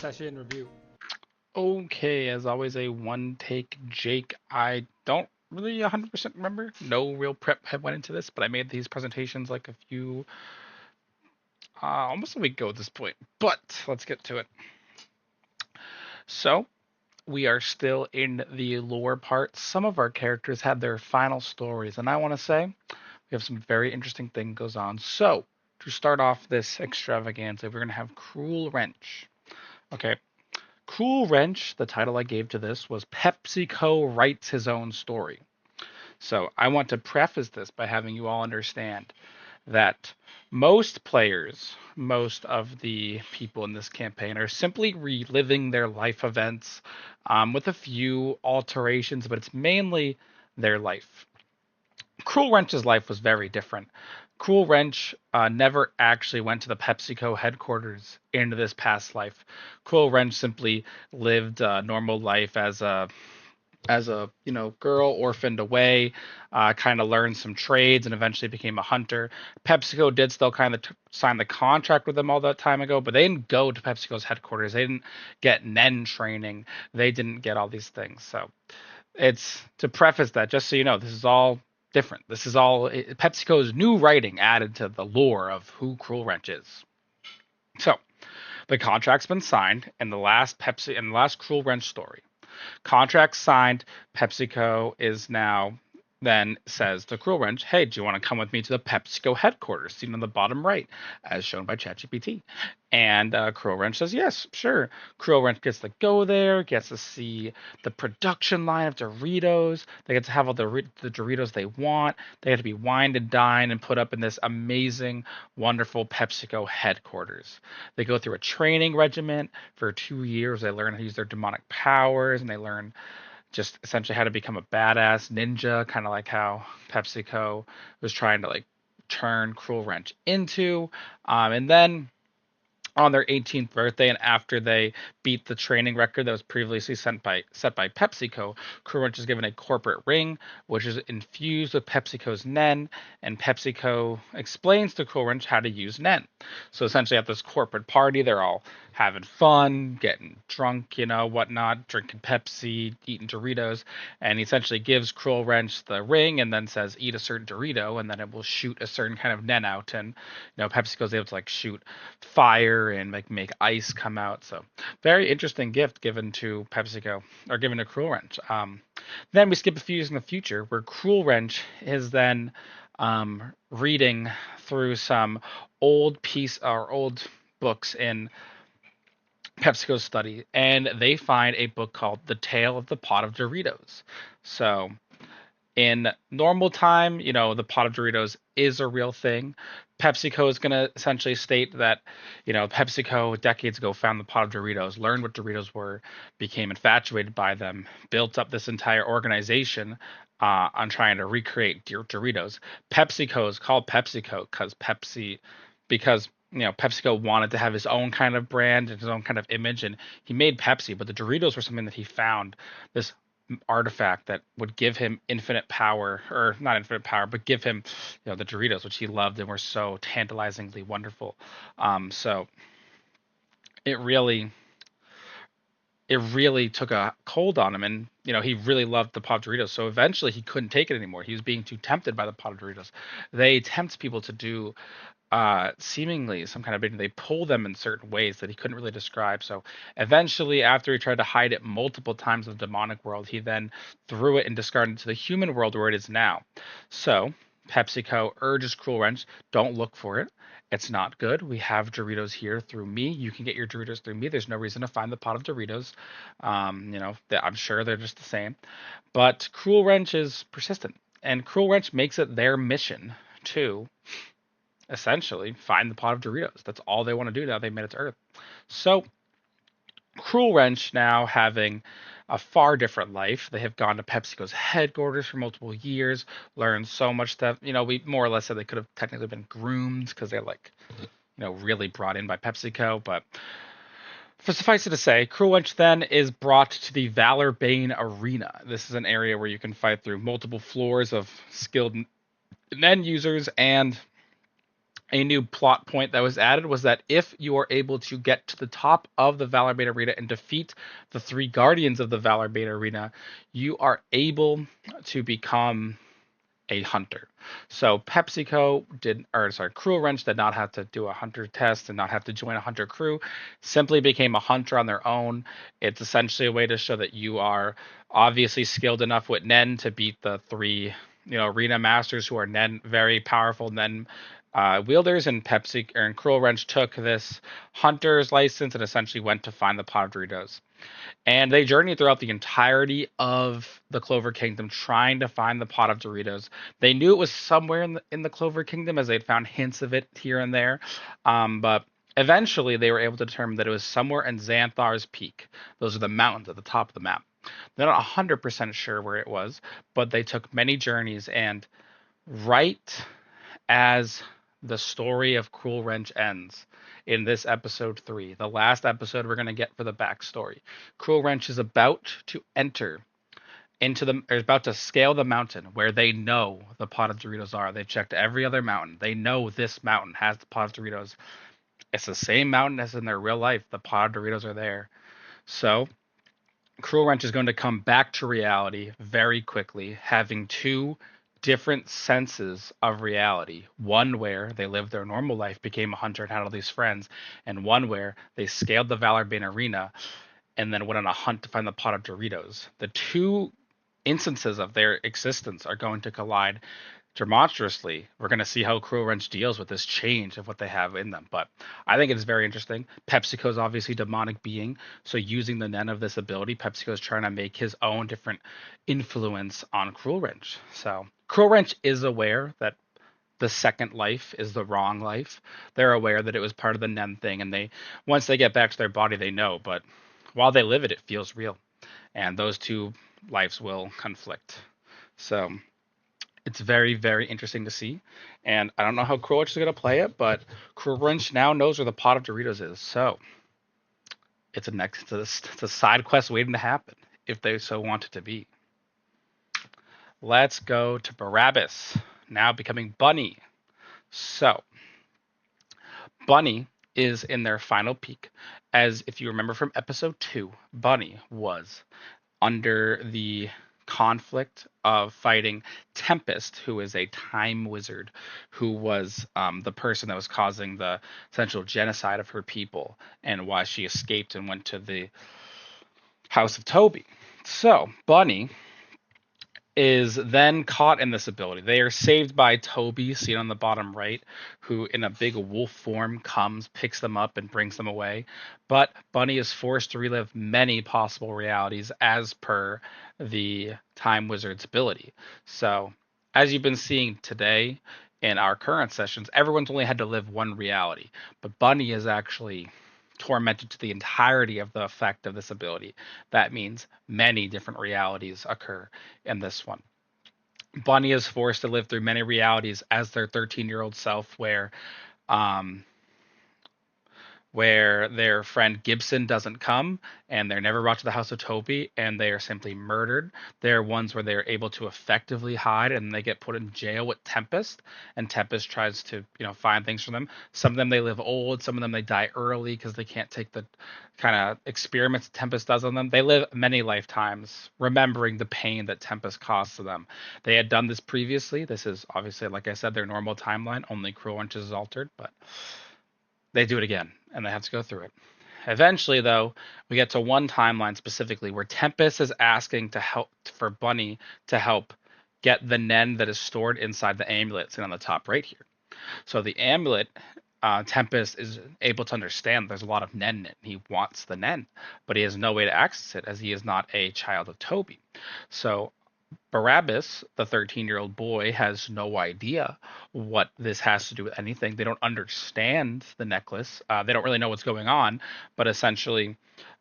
Session review. Okay, as always, a one take Jake. I don't really 100% remember. No real prep had went into this, but I made these presentations like a few, almost a week ago at this point. But let's get to it. So, we are still in the lore part. Some of our characters had their final stories, and I want to say we have some very interesting thing goes on. So, to start off this extravaganza, we're going to have Cruel Wrench. Okay, Cruel Wrench, the title I gave to this was PepsiCo Writes His Own Story. So I want to preface this by having you all understand that most players, most of the people in this campaign are simply reliving their life events with a few alterations, but it's mainly their life. Cruel Wrench's life was very different. Cruel Wrench never actually went to the PepsiCo headquarters in this past life. Cruel Wrench simply lived a normal life as a girl orphaned away, kind of learned some trades and eventually became a hunter. PepsiCo did still kind of sign the contract with them all that time ago, but they didn't go to PepsiCo's headquarters. They didn't get nen training. They didn't get all these things. So it's to preface that, just so you know, this is all different. This is all PepsiCo's new writing added to the lore of who Cruel Wrench is. So the contract's been signed in the last Cruel Wrench story. Contract signed. PepsiCo is now then says to Cruel Wrench, "Hey, do you want to come with me to the PepsiCo headquarters, seen on the bottom right, as shown by ChatGPT?" And Cruel Wrench says, "Yes, sure." Cruel Wrench gets to go there, gets to see the production line of Doritos. They get to have all the Doritos they want. They get to be wined and dined and put up in this amazing, wonderful PepsiCo headquarters. They go through a training regiment for 2 years. They learn how to use their demonic powers, and they learn just essentially how to become a badass ninja, kind of like how PepsiCo was trying to like turn Cruel Wrench into. And then on their 18th birthday, and after they beat the training record that was previously set by PepsiCo, Cruel Wrench is given a corporate ring, which is infused with PepsiCo's Nen, and PepsiCo explains to Cruel Wrench how to use Nen. So essentially, at this corporate party, they're all having fun, getting drunk, whatnot, drinking Pepsi, eating Doritos, and he essentially gives Cruel Wrench the ring and then says, "Eat a certain Dorito," and then it will shoot a certain kind of Nen out, and PepsiCo's able to like shoot fire and like make ice come out. So very interesting gift given to PepsiCo or given to Cruel Wrench. Then we skip a few years in the future where Cruel Wrench is then reading through some old books in PepsiCo's study, and they find a book called The Tale of the Pot of Doritos. So in normal time, the pot of Doritos is a real thing. PepsiCo is going to essentially state that, PepsiCo decades ago found the pot of Doritos, learned what Doritos were, became infatuated by them, built up this entire organization on trying to recreate Doritos. PepsiCo is called PepsiCo because PepsiCo wanted to have his own kind of brand and his own kind of image, and he made Pepsi, but the Doritos were something that he found this artifact that would give him infinite power, or not infinite power, but give him, the Doritos, which he loved and were so tantalizingly wonderful. So it really, it really took a hold on him, and he really loved the pot of Doritos. So eventually, he couldn't take it anymore. He was being too tempted by the pot of Doritos. They tempt people to do seemingly some kind of behavior. They pull them in certain ways that he couldn't really describe. So eventually, after he tried to hide it multiple times in the demonic world, he then threw it and discarded it to the human world where it is now. So PepsiCo urges Cruel Wrench, don't look for it. It's not good. We have Doritos here through me. You can get your Doritos through me. There's no reason to find the pot of Doritos. I'm sure they're just the same. But Cruel Wrench is persistent, and Cruel Wrench makes it their mission to essentially find the pot of Doritos. That's all they want to do now they made it to Earth. So Cruel Wrench now having a far different life. They have gone to PepsiCo's headquarters for multiple years, learned so much stuff. We more or less said they could have technically been groomed because they're like, really brought in by PepsiCo. But for suffice it to say, Cruel Wrench then is brought to the Valor Bane Arena. This is an area where you can fight through multiple floors of skilled end users and A new plot point that was added was that if you are able to get to the top of the Valor Beta Arena and defeat the three guardians of the Valor Beta Arena, you are able to become a hunter. So PepsiCo did, or sorry, Cruel Wrench did not have to do a hunter test and not have to join a hunter crew. Simply became a hunter on their own. It's essentially a way to show that you are obviously skilled enough with Nen to beat the three, arena masters who are Nen, very powerful Nen wielders. And Cruel Wrench took this hunter's license and essentially went to find the pot of Doritos. And they journeyed throughout the entirety of the Clover Kingdom trying to find the pot of Doritos. They knew it was somewhere in the Clover Kingdom as they'd found hints of it here and there. But eventually they were able to determine that it was somewhere in Xanthar's Peak. Those are the mountains at the top of the map. They're not 100% sure where it was, but they took many journeys. And right as the story of Cruel Wrench ends in this episode 3, the last episode we're going to get for the backstory. Cruel Wrench is about to enter into the, or is about to scale the mountain where they know the pot of Doritos are. They've checked every other mountain. They know this mountain has the pot of Doritos. It's the same mountain as in their real life. The pot of Doritos are there. So Cruel Wrench is going to come back to reality very quickly, having two different senses of reality. One where they lived their normal life, became a hunter, and had all these friends, and one where they scaled the Valorbain Arena and then went on a hunt to find the pot of Doritos. The two instances of their existence are going to collide demonstrably. We're going to see how Cruel Wrench deals with this change of what they have in them. But I think it's very interesting. PepsiCo is obviously a demonic being, so using the Nen of this ability, PepsiCo is trying to make his own different influence on Cruel Wrench. So Cruel Wrench is aware that the second life is the wrong life. They're aware that it was part of the Nen thing, and they once they get back to their body, they know. But while they live it, it feels real, and those two lives will conflict. So it's very, very interesting to see. And I don't know how Cruel Wrench is going to play it, but Cruel Wrench now knows where the pot of Doritos is. So it's a side quest waiting to happen if they so want it to be. Let's go to Barabbas, now becoming Bunny. So Bunny is in their final peak. As if you remember from episode 2, Bunny was under the conflict of fighting Tempest, who is a time wizard, who was the person that was causing the essential genocide of her people, and why she escaped and went to the House of Toby. So Bunny is then caught in this ability. They are saved by Toby, seen on the bottom right, who in a big wolf form comes, picks them up, and brings them away. But Bunny is forced to relive many possible realities as per the Time Wizard's ability. So, as you've been seeing today in our current sessions, everyone's only had to live one reality. But Bunny is actually tormented to the entirety of the effect of this ability. That means many different realities occur in this one. Bunny is forced to live through many realities as their 13-year-old self, um, where their friend Gibson doesn't come, and they're never brought to the House of Toby, and they are simply murdered. There are ones where they're able to effectively hide, and they get put in jail with Tempest, and Tempest tries to, find things from them. Some of them they live old, some of them they die early because they can't take the kind of experiments Tempest does on them. They live many lifetimes, remembering the pain that Tempest caused to them. They had done this previously. This is obviously, like I said, their normal timeline. Only Cruel Wrench is altered, but they do it again, and they have to go through it. Eventually, though, we get to one timeline specifically where Tempest is asking to help for Bunny to help get the Nen that is stored inside the amulet seen on the top right here. So the amulet, Tempest is able to understand there's a lot of Nen in it. He wants the Nen, but he has no way to access it as he is not a child of Toby. So Barabbas, the 13-year-old boy, has no idea what this has to do with anything. They don't understand the necklace. They don't really know what's going on. But essentially,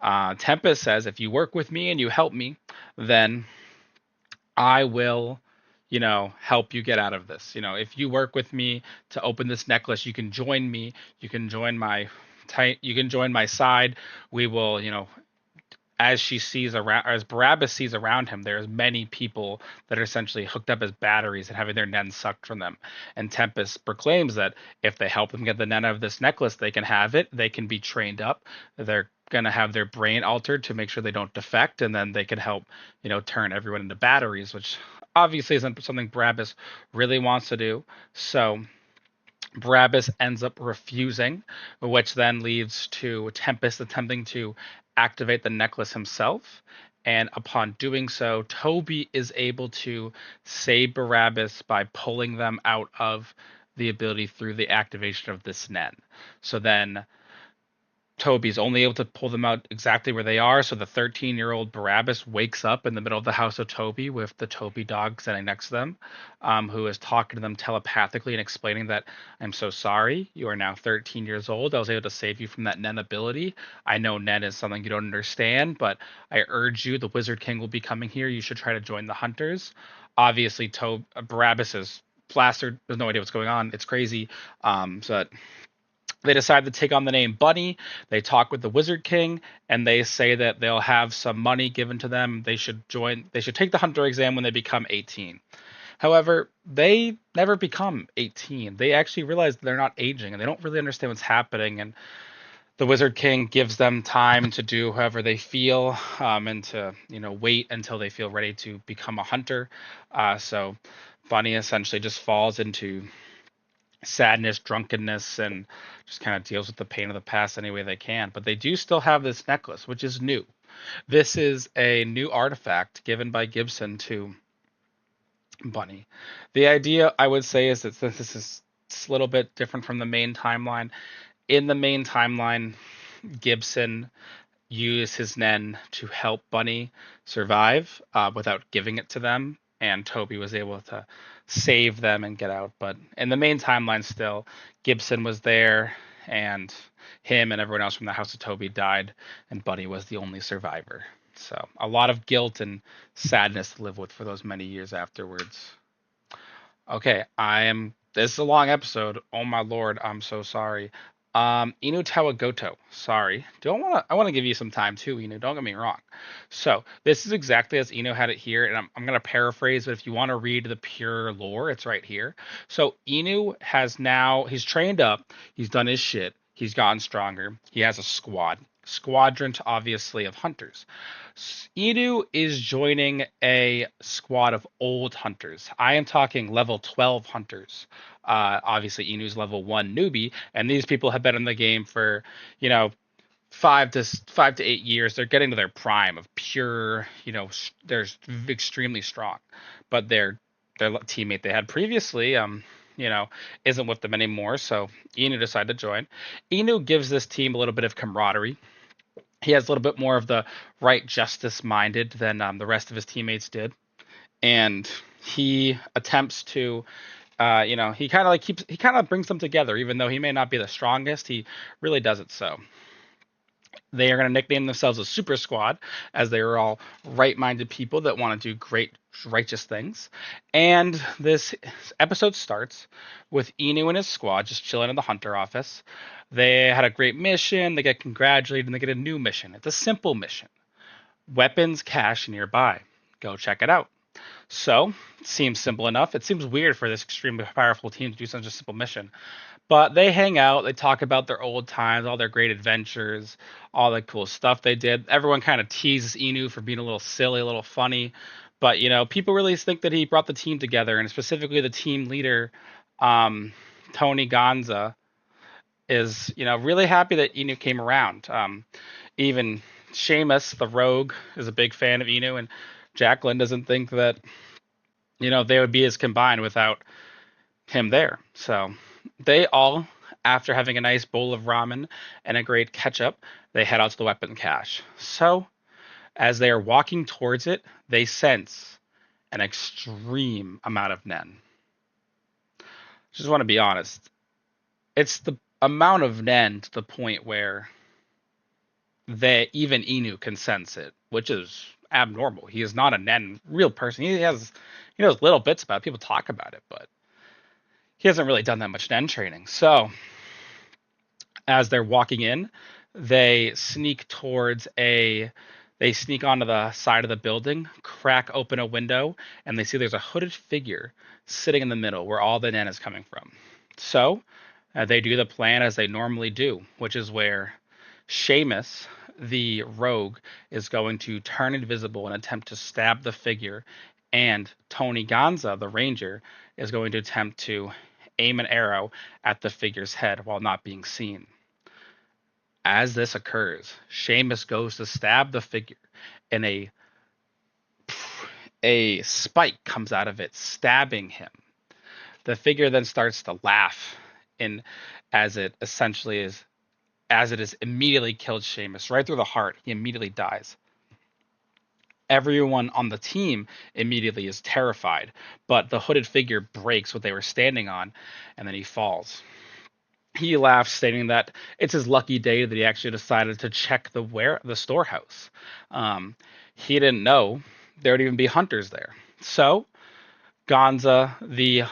Tempest says, if you work with me and you help me, then I will, help you get out of this. If you work with me to open this necklace, you can join me. You can join my side. We will, as she sees around, as Barabbas sees around him, there's many people that are essentially hooked up as batteries and having their nen sucked from them. And Tempest proclaims that if they help them get the nen out of this necklace, they can have it. They can be trained up. They're gonna have their brain altered to make sure they don't defect, and then they can help, turn everyone into batteries, which obviously isn't something Barabbas really wants to do. So Brabus ends up refusing, which then leads to Tempest attempting to activate the necklace himself. And upon doing so, Toby is able to save Barabbas by pulling them out of the ability through the activation of this Nen. So then Toby's only able to pull them out exactly where they are. So the 13-year-old Barabbas wakes up in the middle of the house of Toby with the Toby dog sitting next to them, who is talking to them telepathically and explaining that I'm so sorry. You are now 13 years old. I was able to save you from that Nen ability. I know Nen is something you don't understand, but I urge you, the Wizard King will be coming here. You should try to join the Hunters. Obviously, Barabbas is plastered. There's no idea what's going on. It's crazy. So they decide to take on the name Bunny. They talk with the Wizard King, and they say that they'll have some money given to them. They should join. They should take the Hunter exam when they become 18. However, they never become 18. They actually realize they're not aging, and they don't really understand what's happening. And the Wizard King gives them time to do however they feel, and to wait until they feel ready to become a hunter. So Bunny essentially just falls into sadness, drunkenness, and just kind of deals with the pain of the past any way they can. But they do still have this necklace, which is new. This is a new artifact given by Gibson to Bunny. The idea, I would say, is that since this is a little bit different from the main timeline, in the main timeline, Gibson use his Nen to help Bunny survive without giving it to them, and Toby was able to save them and get out. But in the main timeline, still, Gibson was there, and him and everyone else from the House of Toby died, and Bunny was the only survivor. So a lot of guilt and sadness to live with for those many years afterwards. Okay, I am. This is a long episode. Oh my lord, I'm so sorry. Inu Tawagoto. Sorry. Don't wanna. I want to give you some time too, Inu. Don't get me wrong. So this is exactly as Inu had it here, and I'm gonna paraphrase. But if you want to read the pure lore, it's right here. So Inu has now. He's trained up. He's done his shit. He's gotten stronger. He has a squadron, obviously, of hunters. Inu is joining a squad of old hunters. I am talking level 12 hunters. Obviously, Inu's level 1 newbie, and these people have been in the game for, you know, 5 to 8 years. They're getting to their prime of pure, they're extremely strong, but their teammate they had previously, isn't with them anymore. So Inu decided to join. Inu gives this team a little bit of camaraderie. He has a little bit more of the right justice minded than the rest of his teammates did, and he attempts to he kind of brings them together, even though he may not be the strongest. He really does it. So they are going to nickname themselves a super squad, as they are all right-minded people that want to do great righteous things. And this episode starts with Inu and his squad just chilling in the hunter office. They had a great mission, they get congratulated, and they get a new mission. It's a simple mission: weapons cache nearby, go check it out. So it seems simple enough. It seems weird for this extremely powerful team to do such a simple mission. But they hang out, they talk about their old times, all their great adventures, all the cool stuff they did. Everyone kind of teases Inu for being a little silly, a little funny. But, people really think that he brought the team together, and specifically the team leader, um, Tony Gonza, is, really happy that Inu came around. Even Seamus, the rogue, is a big fan of Inu, and Jacqueline doesn't think that, they would be as combined without him there. So they all, after having a nice bowl of ramen and a great ketchup, they head out to the weapon cache. So as they are walking towards it, they sense an extreme amount of Nen. Just want to be honest. It's the amount of Nen to the point where even Inu can sense it, which is abnormal. He is not a Nen real person. He knows little bits about it. People talk about it, but he hasn't really done that much Nen training. So as they're walking in, they sneak towards a They sneak onto the side of the building, crack open a window, and they see there's a hooded figure sitting in the middle where all the Nen is coming from. So they do the plan as they normally do, which is where Seamus, the rogue, is going to turn invisible and attempt to stab the figure, and Tony Gonza, the ranger, is going to attempt to aim an arrow at the figure's head while not being seen. As this occurs, Seamus goes to stab the figure, and a spike comes out of it, stabbing him. The figure then starts to laugh, and as it essentially is, as it is immediately killed Seamus right through the heart, he immediately dies. Everyone on the team immediately is terrified, but the hooded figure breaks what they were standing on, and then he falls. He laughs, stating that it's his lucky day that he actually decided to check the storehouse. He didn't know there would even be hunters there. So Gonza, the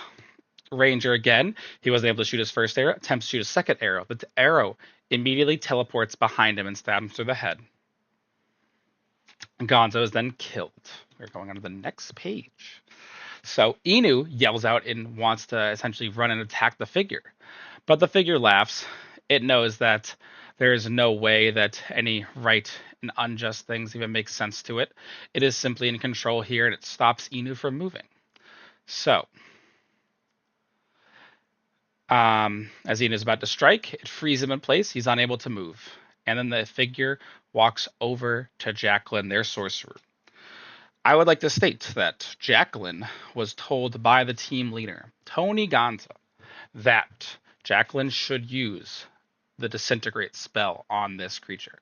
ranger, again, he wasn't able to shoot his first arrow, attempts to shoot a second arrow. The arrow immediately teleports behind him and stabs him through the head. Gonzo is then killed. We're going on to the next page. So Inu yells out and wants to essentially run and attack the figure. But the figure laughs. It knows that there is no way that any right and unjust things even make sense to it. It is simply in control here, and it stops Inu from moving. So, as Inu is about to strike, it frees him in place. He's unable to move. And then the figure walks over to Jacqueline, their sorcerer. I would like to state that Jacqueline was told by the team leader, Tony Gonza, that Jacqueline should use the disintegrate spell on this creature.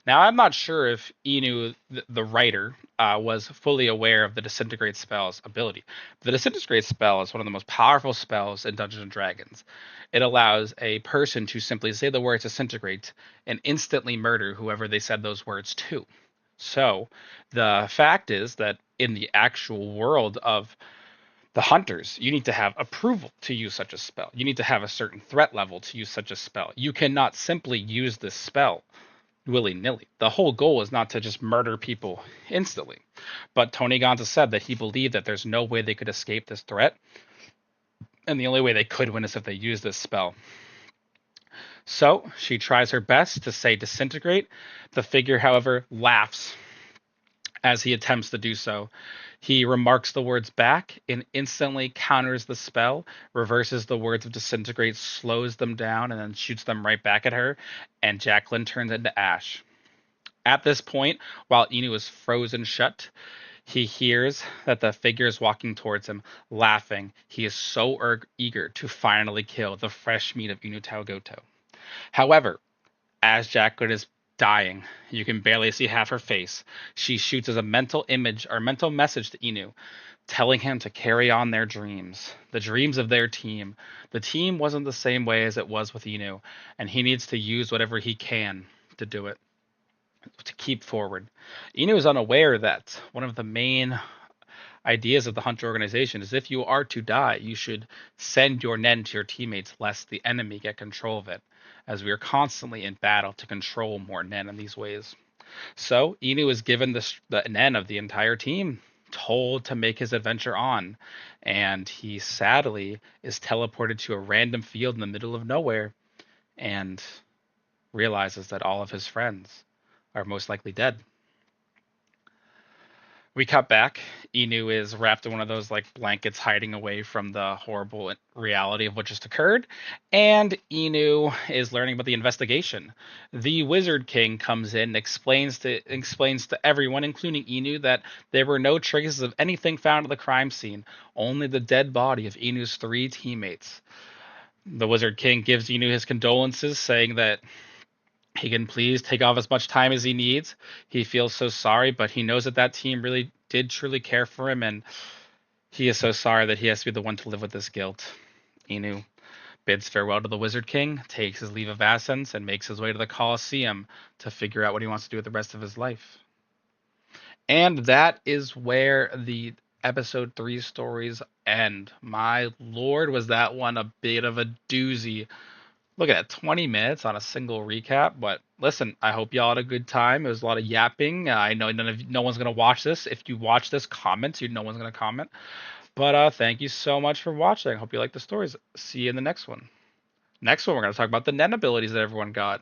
Now, I'm not sure if Inu, the writer, was fully aware of the disintegrate spell's ability. The disintegrate spell is one of the most powerful spells in Dungeons and Dragons. It allows a person to simply say the word disintegrate and instantly murder whoever they said those words to. So, the fact is that in the actual world of the hunters, you need to have approval to use such a spell. You need to have a certain threat level to use such a spell. You cannot simply use this spell willy-nilly. The whole goal is not to just murder people instantly. But Tony Gonza said that he believed that there's no way they could escape this threat, and the only way they could win is if they use this spell. So she tries her best to say disintegrate. The figure, however, laughs as he attempts to do so. He remarks the words back and instantly counters the spell, reverses the words of disintegrate, slows them down, and then shoots them right back at her, and Jacqueline turns into ash. At this point, while Inu is frozen shut, he hears that the figure is walking towards him, laughing. He is so eager to finally kill the fresh meat of Inu Taugoto. However, as Jacqueline is dying, you can barely see half her face. She shoots as a mental image or mental message to Inu, telling him to carry on their dreams, the dreams of their team. The team wasn't the same way as it was with Inu, and he needs to use whatever he can to do it, to keep forward. Inu is unaware that one of the main ideas of the Hunter organization is if you are to die, you should send your Nen to your teammates lest the enemy get control of it, as we are constantly in battle to control more Nen in these ways. So Inu is given the Nen of the entire team, told to make his adventure on, and he sadly is teleported to a random field in the middle of nowhere and realizes that all of his friends are most likely dead. We cut back. Inu is wrapped in one of those like blankets hiding away from the horrible reality of what just occurred. And Inu is learning about the investigation. The Wizard King comes in and explains to everyone, including Inu, that there were no traces of anything found at the crime scene, only the dead body of Inu's 3 teammates. The Wizard King gives Inu his condolences, saying that he can please take off as much time as he needs. He feels so sorry, but he knows that that team really did truly care for him, and he is so sorry that he has to be the one to live with this guilt. Inu bids farewell to the Wizard King, takes his leave of absence, and makes his way to the Colosseum to figure out what he wants to do with the rest of his life. And that is where the episode 3 stories end. My lord, was that one a bit of a doozy. Look at that, 20 minutes on a single recap. But listen, I hope y'all had a good time. It was a lot of yapping. I know no one's gonna watch this. If you watch this, comment. No one's gonna comment. But thank you so much for watching. I hope you like the stories. See you in the next one. Next one, we're gonna talk about the Nen abilities that everyone got.